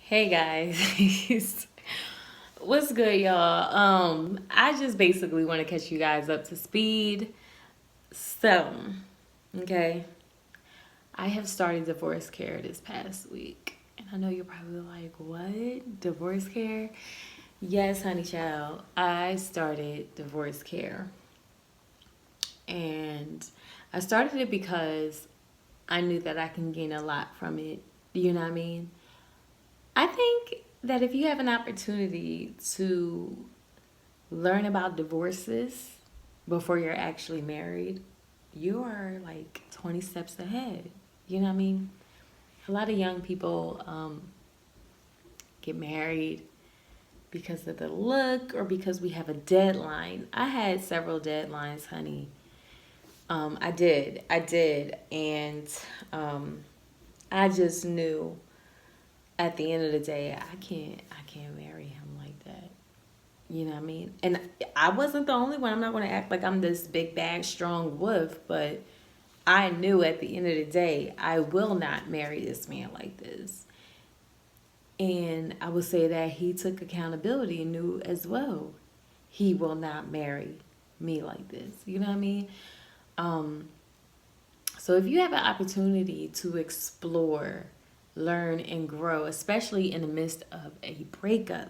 Hey guys. What's good, y'all? I just basically want to catch you guys up to speed. So, okay, I have started divorce care this past week. And I know you're probably like, what? Divorce care? Yes, honey child. I started divorce care. And I started it because I knew that I can gain a lot from it. You know what I mean? I think that if you have an opportunity to learn about divorces before you're actually married, you are like 20 steps ahead. You know what I mean? A lot of young people get married because of the look or because we have a deadline. I had several deadlines, honey. I did. And um, I just knew at the end of the day, I can't marry him like that. You know what I mean? And I wasn't the only one. I'm not going to act like I'm this big bag strong wolf, but I knew at the end of the day, I will not marry this man like this. And I would say that he took accountability and knew as well he will not marry me like this. You know what I mean? Um, so if you have an opportunity to explore, learn, and grow, especially in the midst of a breakup,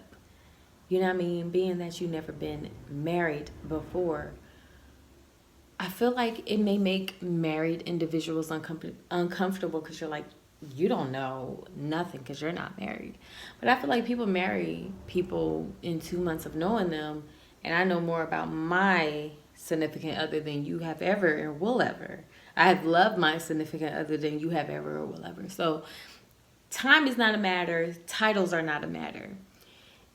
you know what I mean? Being that you never been married before, I feel like it may make married individuals uncomfortable because you're like, you don't know nothing because you're not married. But I feel like people marry people in 2 months of knowing them, and I know more about my significant other than you have ever or will ever. I have loved my significant other than you have ever or will ever. So time is not a matter, titles are not a matter.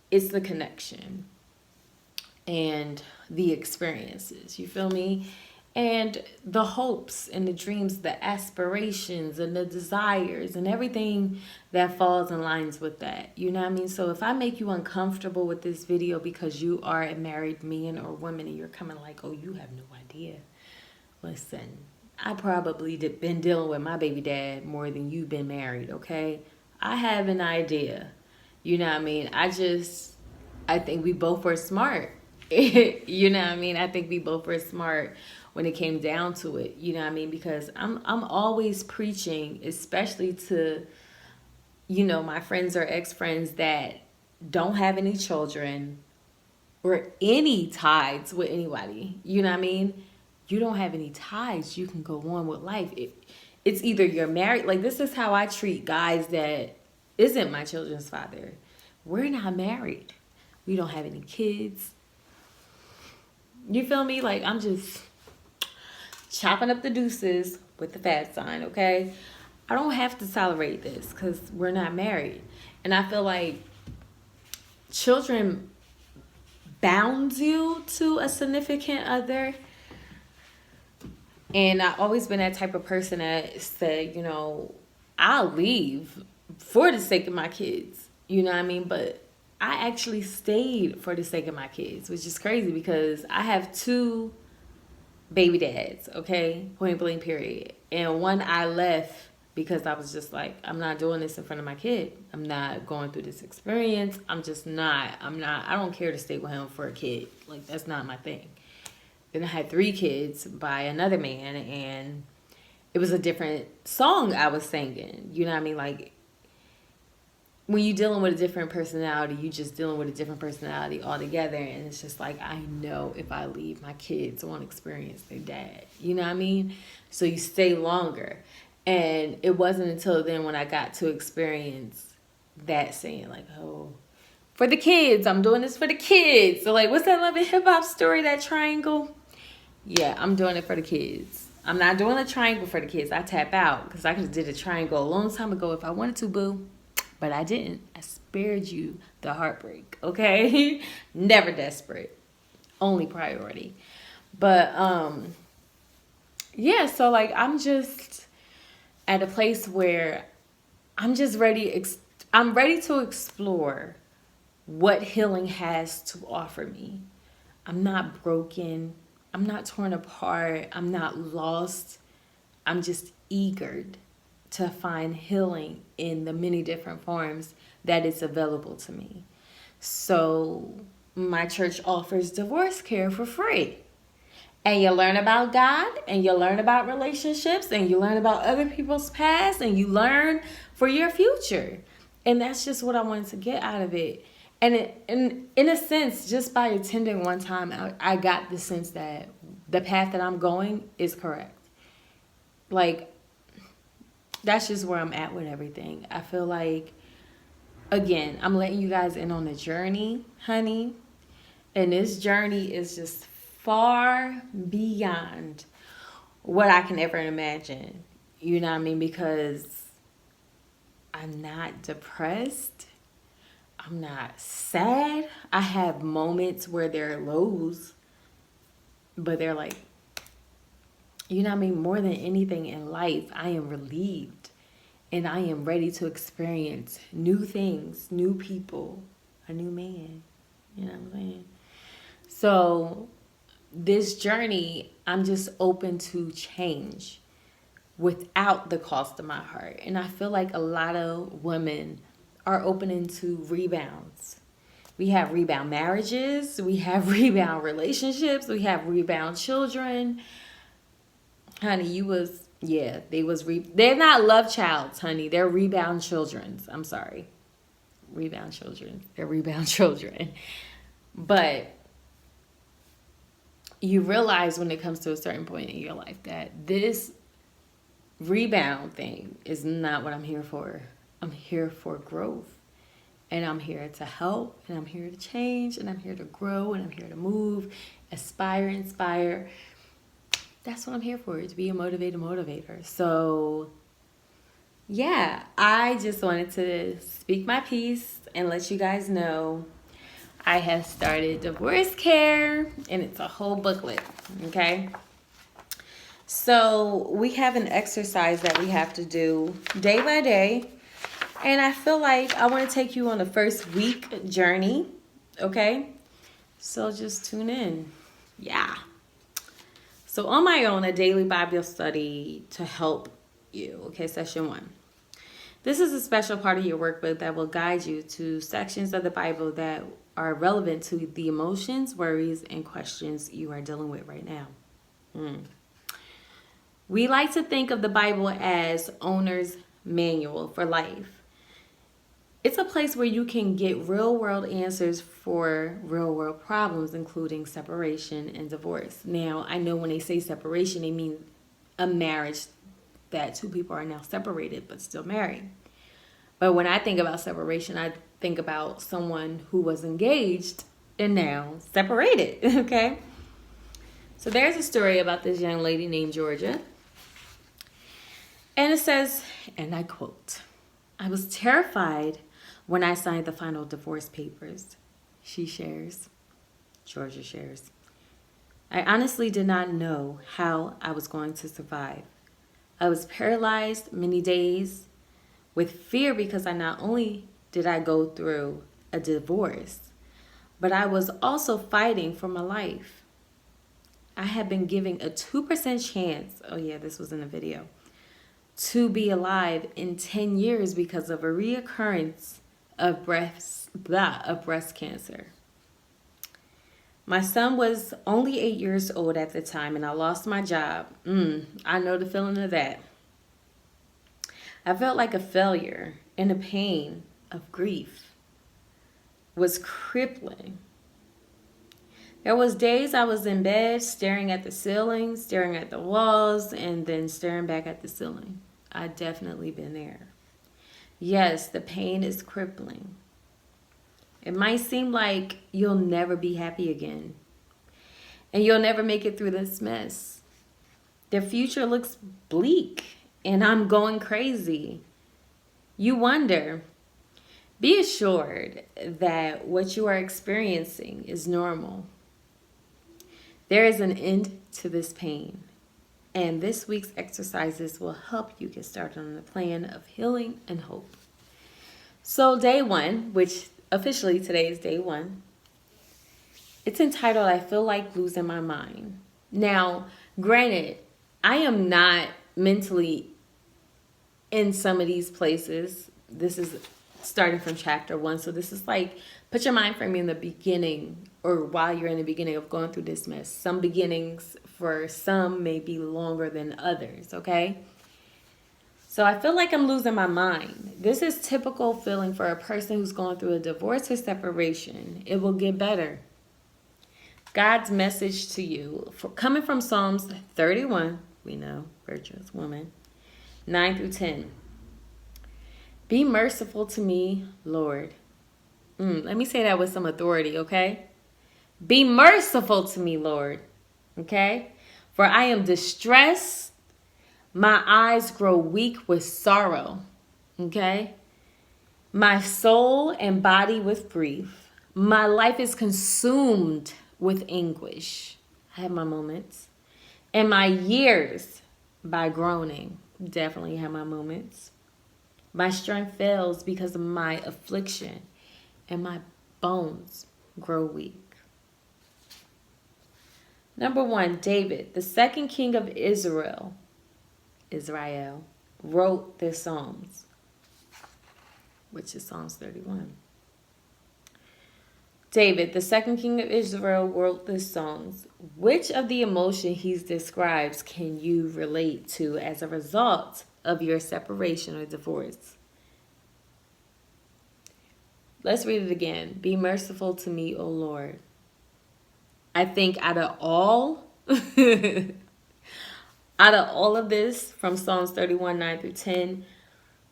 It's the connection and the experiences. You feel me? And the hopes and the dreams, the aspirations and the desires and everything that falls in lines with that. You know what I mean? So if I make you uncomfortable with this video because you are a married man or woman and you're coming like, oh, you have no idea. Listen, I probably been dealing with my baby dad more than you've been married, okay? I have an idea. You know what I mean? I think we both were smart. You know what I mean? I think we both were smart when it came down to it. You know what I mean? Because I'm always preaching, especially to, my friends or ex-friends that don't have any children or any ties with anybody. You know what I mean? You don't have any ties. You can go on with life. It's either you're married. Like, this is how I treat guys that isn't my children's father. We're not married. We don't have any kids. You feel me? Like, I'm just chopping up the deuces with the fat sign, okay? I don't have to tolerate this because we're not married. And I feel like children bound you to a significant other. And I've always been that type of person that said, I'll leave for the sake of my kids. You know what I mean? But I actually stayed for the sake of my kids, which is crazy because I have two baby dads, okay? Point blank, period. And one I left because I was just like, I'm not doing this in front of my kid. I'm not going through this experience. I don't care to stay with him for a kid. Like, that's not my thing. Then I had three kids by another man, and it was a different song I was singing. You know what I mean? Like, when you're dealing with a different personality, you just dealing with a different personality altogether. And it's just like, I know if I leave, my kids won't experience their dad. You know what I mean? So you stay longer. And it wasn't until then when I got to experience that saying, like, oh, for the kids, I'm doing this for the kids. So, like, what's that Love and Hip Hop story, that triangle? Yeah, I'm doing it for the kids. I'm not doing a triangle for the kids. I tap out because I could have did a triangle a long time ago if I wanted to, boo. But I didn't. I spared you the heartbreak, okay? Never desperate. Only priority. But yeah, so like I'm just at a place where I'm just I'm ready to explore what healing has to offer me. I'm not broken. I'm not torn apart. I'm not lost. I'm just eager to find healing in the many different forms that is available to me. So my church offers divorce care for free. And you learn about God, and you learn about relationships, and you learn about other people's past, and you learn for your future. And that's just what I wanted to get out of it. And in a sense, just by attending one time, I got the sense that the path that I'm going is correct. Like, that's just where I'm at with everything. I feel like, again, I'm letting you guys in on the journey, honey. And this journey is just far beyond what I can ever imagine. You know what I mean? Because I'm not depressed. I'm not sad. I have moments where there are lows, but they're like, you know what I mean? More than anything in life, I am relieved and I am ready to experience new things, new people, a new man. You know what I'm saying? So this journey, I'm just open to change without the cost of my heart. And I feel like a lot of women are open into rebounds. We have rebound marriages, we have rebound relationships, we have rebound children. Honey, they're not love childs, honey. They're rebound childrens. I'm sorry. Rebound children. They're rebound children. But you realize when it comes to a certain point in your life that this rebound thing is not what I'm here for. I'm here for growth. And I'm here to help. And I'm here to change. And I'm here to grow. And I'm here to move, aspire, inspire. That's what I'm here for, to be a motivator. So, yeah, I just wanted to speak my piece and let you guys know I have started divorce care, and it's a whole booklet, okay? So we have an exercise that we have to do day by day, and I feel like I want to take you on the first week journey, okay? So just tune in. Yeah. So on my own, a daily Bible study to help you, okay, session 1. This is a special part of your workbook that will guide you to sections of the Bible that are relevant to the emotions, worries, and questions you are dealing with right now. We like to think of the Bible as owner's manual for life. It's a place where you can get real-world answers for real-world problems, including separation and divorce. Now, I know when they say separation, they mean a marriage that two people are now separated but still married. But when I think about separation, I think about someone who was engaged and now separated, okay? So there's a story about this young lady named Georgia. And it says, and I quote, "I was terrified when I signed the final divorce papers," she shares. Georgia shares. "I honestly did not know how I was going to survive. I was paralyzed many days with fear because I not only did I go through a divorce, but I was also fighting for my life. I had been given a 2% chance," oh yeah, this was in a video, "to be alive in 10 years because of a reoccurrence of breast cancer. My son was only 8 years old at the time, and I lost my job. I know the feeling of that. I felt like a failure, and the pain of grief was crippling. There was days I was in bed staring at the ceiling, staring at the walls, and then staring back at the ceiling. I'd definitely been there. Yes, the pain is crippling. It might seem like you'll never be happy again, and you'll never make it through this mess. The future looks bleak, and I'm going crazy. You wonder. Be assured that what you are experiencing is normal. There is an end to this pain, and this week's exercises will help you get started on a plan of healing and hope." So day 1, which officially today is day 1, it's entitled, "I Feel Like Losing My Mind." Now, granted, I am not mentally in some of these places. This is starting from chapter 1. So this is like, put your mind frame in the beginning, or while you're in the beginning of going through this mess. Some beginnings for some may be longer than others, okay? So I feel like I'm losing my mind. This is typical feeling for a person who's going through a divorce or separation. It will get better. God's message to you, coming from Psalms 31, we know, virtuous woman, 9 through 10. Be merciful to me, Lord. Let me say that with some authority, okay? Be merciful to me, Lord. Okay? For I am distressed. My eyes grow weak with sorrow. Okay? My soul and body with grief. My life is consumed with anguish. I have my moments. And my years by groaning. Definitely have my moments. My strength fails because of my affliction, and my bones grow weak. Number 1, David, the second king of Israel, wrote the Psalms, which is Psalms 31. David, the second king of Israel, wrote the Psalms. Which of the emotion he describes can you relate to as a result of your separation or divorce? Let's read it again. Be merciful to me, O Lord. I think out of all of this from Psalms 31, 9 through 10,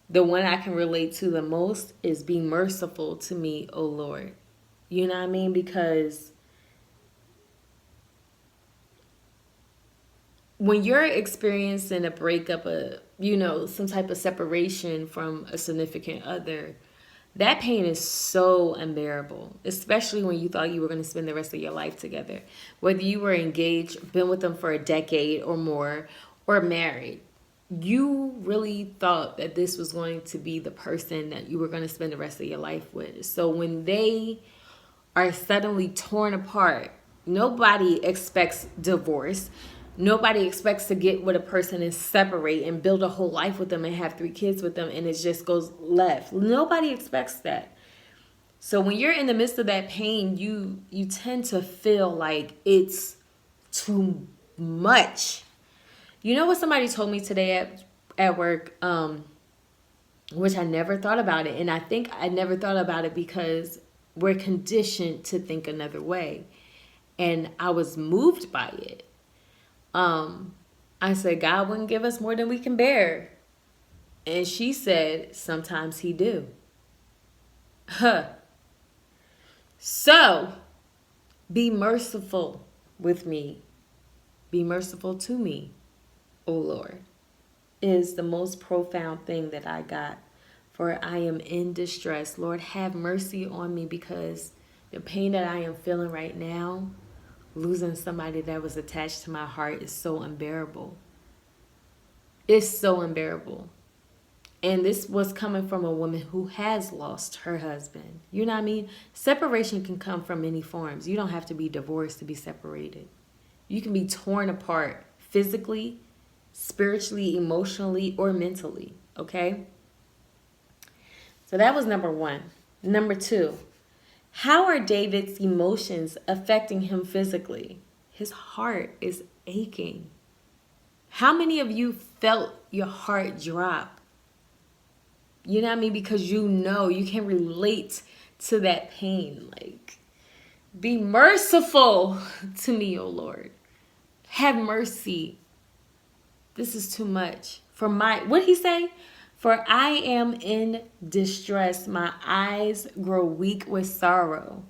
the one I can relate to the most is be merciful to me, O Lord. You know what I mean? Because when you're experiencing a breakup, some type of separation from a significant other, that pain is so unbearable, especially when you thought you were going to spend the rest of your life together. Whether you were engaged, been with them for a decade or more, or married, you really thought that this was going to be the person that you were going to spend the rest of your life with. So when they are suddenly torn apart, nobody expects divorce. Nobody expects to get with a person and separate and build a whole life with them and have 3 kids with them, and it just goes left. Nobody expects that. So when you're in the midst of that pain, you tend to feel like it's too much. You know what somebody told me today at work, which I never thought about it. And I think I never thought about it because we're conditioned to think another way. And I was moved by it. I said, God wouldn't give us more than we can bear. And she said, sometimes he do. So, be merciful with me. Be merciful to me, O Lord, is the most profound thing that I got. For I am in distress. Lord, have mercy on me, because the pain that I am feeling right now, losing somebody that was attached to my heart, is so unbearable. It's so unbearable. And this was coming from a woman who has lost her husband. You know what I mean? Separation can come from many forms. You don't have to be divorced to be separated. You can be torn apart physically, spiritually, emotionally, or mentally. Okay? So that was number 1. Number 2. How are David's emotions affecting him physically? His heart is aching. How many of you felt your heart drop? You know what I mean? Because you can relate to that pain. Like, be merciful to me, O Lord. Have mercy. This is too much. What'd he say? For I am in distress. My eyes grow weak with sorrow.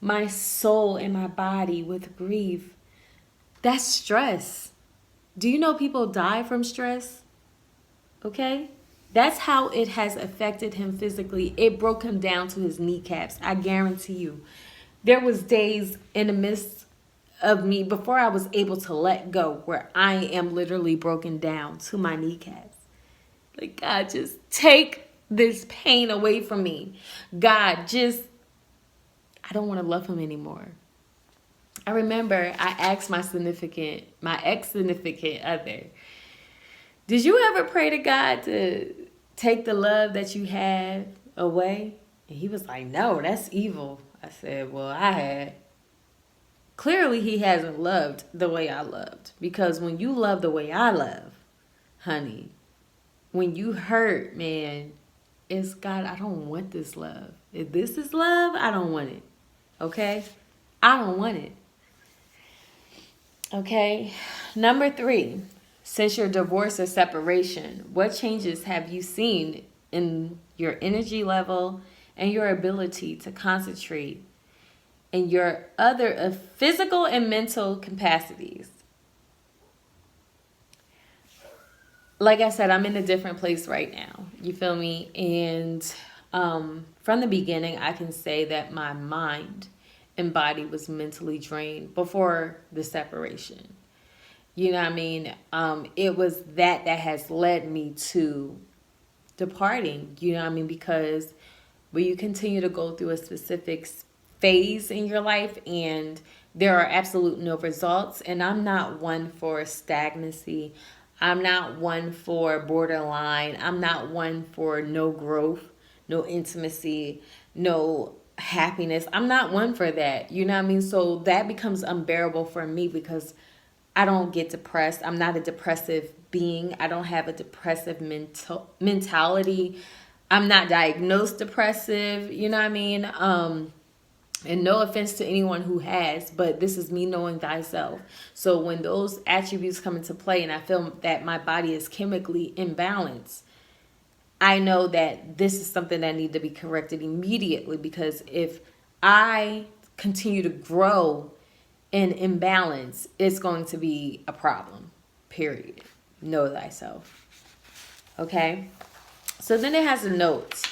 My soul and my body with grief. That's stress. Do you know people die from stress? Okay? That's how it has affected him physically. It broke him down to his kneecaps. I guarantee you. There was days in the midst of me before I was able to let go where I am literally broken down to my kneecaps. Like, God, just take this pain away from me. God, I don't want to love him anymore. I remember I asked my ex-significant other, Did you ever pray to God to take the love that you had away? And he was like, no, that's evil. I said, well, I had. Clearly, he hasn't loved the way I loved. Because when you love the way I love, honey, when you hurt, man, it's God, I don't want this love. If this is love, I don't want it. Okay? I don't want it. Okay? Number 3, since your divorce or separation, what changes have you seen in your energy level and your ability to concentrate in your other physical and mental capacities? Like I said, I'm in a different place right now. You feel me? And from the beginning, I can say that my mind and body was mentally drained before the separation. You know what I mean? It was that has led me to departing. You know what I mean? Because when you continue to go through a specific phase in your life and there are absolute no results, and I'm not one for stagnancy. I'm not one for borderline. I'm not one for no growth, no intimacy, no happiness. I'm not one for that. You know what I mean? So that becomes unbearable for me because I don't get depressed. I'm not a depressive being. I don't have a depressive mentality. I'm not diagnosed depressive. You know what I mean? And no offense to anyone who has, but this is me knowing thyself. So when those attributes come into play and I feel that my body is chemically imbalanced, I know that this is something that needs to be corrected immediately, because if I continue to grow in imbalance, it's going to be a problem, period. Know thyself. Okay? So then it has a note.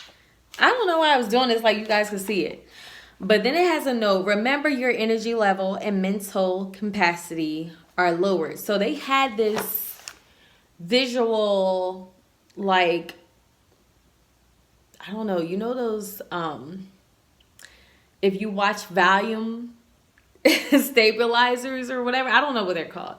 I don't know why I was doing this like you guys could see it. But then it has a note. Remember, your energy level and mental capacity are lowered. So they had this visual, like, I don't know, you know those, if you watch volume stabilizers or whatever, I don't know what they're called.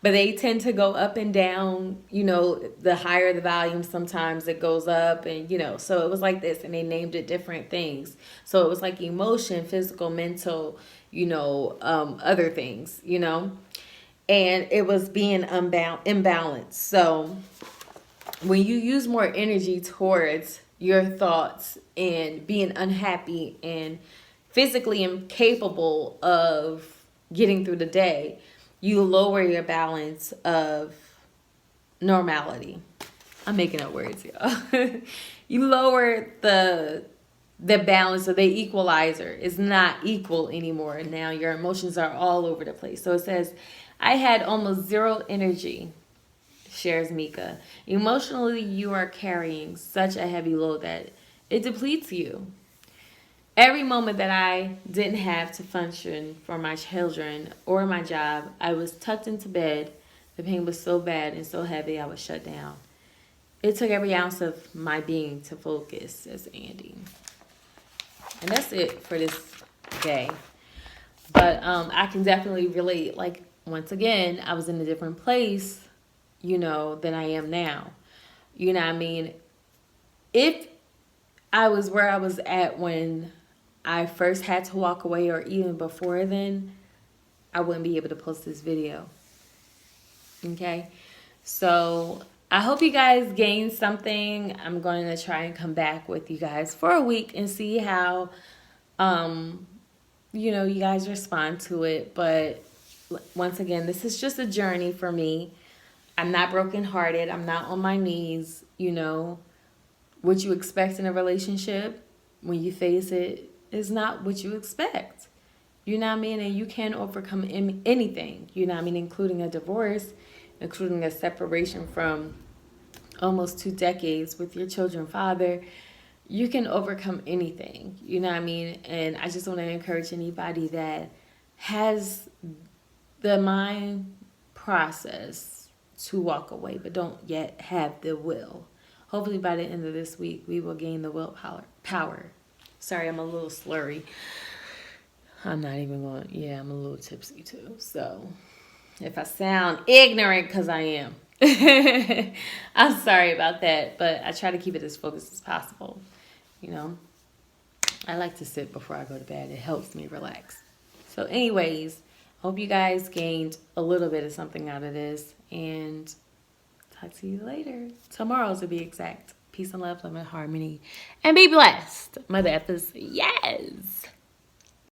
But they tend to go up and down, you know, the higher the volume, sometimes it goes up, and, you know, so it was like this, and they named it different things. So it was like emotion, physical, mental, you know, other things, you know, and it was being imbalanced. So when you use more energy towards your thoughts and being unhappy and physically incapable of getting through the day, you lower your balance of normality. I'm making up words, y'all. You lower the balance, or the equalizer is not equal anymore. Now your emotions are all over the place. So it says, I had almost zero energy, shares Mika. Emotionally, you are carrying such a heavy load that it depletes you. Every moment that I didn't have to function for my children or my job, I was tucked into bed. The pain was so bad and so heavy, I was shut down. It took every ounce of my being to focus, says Andy. And that's it for this day. But I can definitely relate. Like, once again, I was in a different place, you know, than I am now. You know what I mean? If I was where I was at when I first had to walk away, or even before then, I wouldn't be able to post this video. Okay? So I hope you guys gained something. I'm going to try and come back with you guys for a week and see how, you know, you guys respond to it. But once again, this is just a journey for me. I'm not brokenhearted. I'm not on my knees. You know, what you expect in a relationship when you face it is not what you expect. You know what I mean? And you can overcome anything, you know what I mean, including a divorce, including a separation from almost 2 decades with your children's father. You can overcome anything, you know what I mean? And I just want to encourage anybody that has the mind process to walk away, but don't yet have the will. Hopefully by the end of this week, we will gain the willpower. Sorry, I'm a little slurry. I'm not even going, I'm a little tipsy too. So if I sound ignorant, because I am. I'm sorry about that, but I try to keep it as focused as possible. You know, I like to sit before I go to bed. It helps me relax. So, anyways, hope you guys gained a little bit of something out of this, and talk to you later. Tomorrow, to be exact. Peace and love, love and harmony, and be blessed. Mother Effers, yes.